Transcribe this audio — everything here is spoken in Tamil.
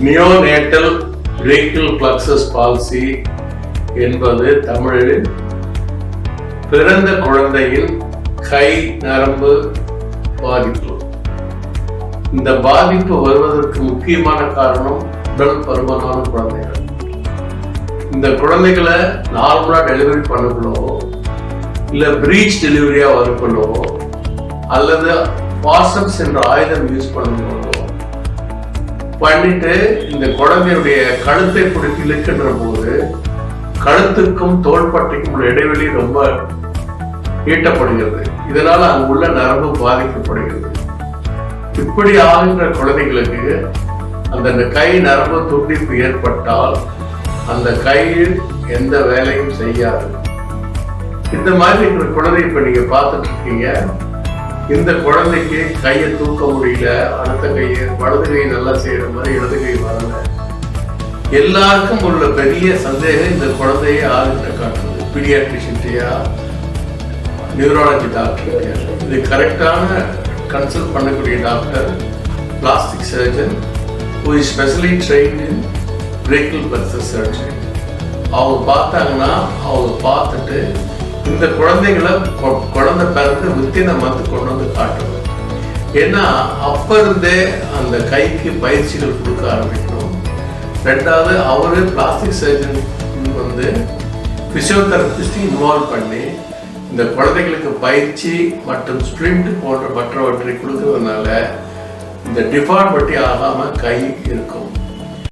நியோனேட்டல் பிரேக்கிள் பிளக்ஸஸ் பால்சி என்பது தமிழில் பிறந்த குழந்தையின் கை நரம்பு பாதிப்பு. இந்த பாதிப்பு வருவதற்கு முக்கியமான காரணம் உடல் பருமனான குழந்தைகள். இந்த குழந்தைகளை நார்மலா டெலிவரி பண்ணக்குள்ளோ இல்ல பிரீச் டெலிவரியா வரக்குள்ளோ அல்லது பாசப்ஸ் என்ற ஆயுதம் யூஸ் பண்ணும்போதோ பண்ணிட்டு இந்த குழந்தையுடைய கழுத்தை பிடித்து இழுக்கின்ற போது கழுத்துக்கும் தோள்பட்டைக்கும் உள்ள இடைவெளி ரொம்ப ஈட்டப்படுகிறது. இதனால அங்குள்ள நரம்பு பாதிக்கப்படுகிறது. இப்படி ஆகின்ற குழந்தைகளுக்கு அந்த கை நரம்பு துண்டிப்பு ஏற்பட்டால் அந்த கையில் எந்த வேலையும் செய்யாது. இந்த மாதிரி இருக்கிற குழந்தை இப்ப நீங்க பார்த்துட்டு இருக்கீங்க. இந்த குழந்தைக்கு கையை தூக்க முடியல, அடுத்த கையை வலது கை நல்லா செய்யற மாதிரி இடது கை வரல. எல்லாருக்கும் உள்ள பெரிய சந்தேகம் இந்த குழந்தையை ஆளுகிட்ட காட்டுறது. பீடியாட்ரிஷியா, நியூராலஜி டாக்டர், இது கரெக்டான கன்சல்ட் பண்ணக்கூடிய doctor plastic surgeon who is specially trained in brachial plexus surgery. அவங்க பார்த்தாங்கன்னா அவங்க பார்த்துட்டு இந்த குழந்தைகளை குழந்தை பிறந்து வித்தின மந்து கொண்டு வந்து காட்டுவாங்க. ஏன்னா அப்ப இருந்தே அந்த கைக்கு பயிற்சிகள் கொடுக்க ஆரம்பிக்கணும். ரெண்டாவது அவரு பிளாஸ்டிக் சர்ஜன் வந்து பிசியோதெரபிஸ்ட் இன்வால்வ் பண்ணி இந்த குழந்தைகளுக்கு பயிற்சி மற்றும் ஸ்பிரிண்ட் போன்ற மற்றவற்றை கொடுக்கறதுனால இந்த டிஃபார்மிட்டி ஆகாம கை இருக்கும்.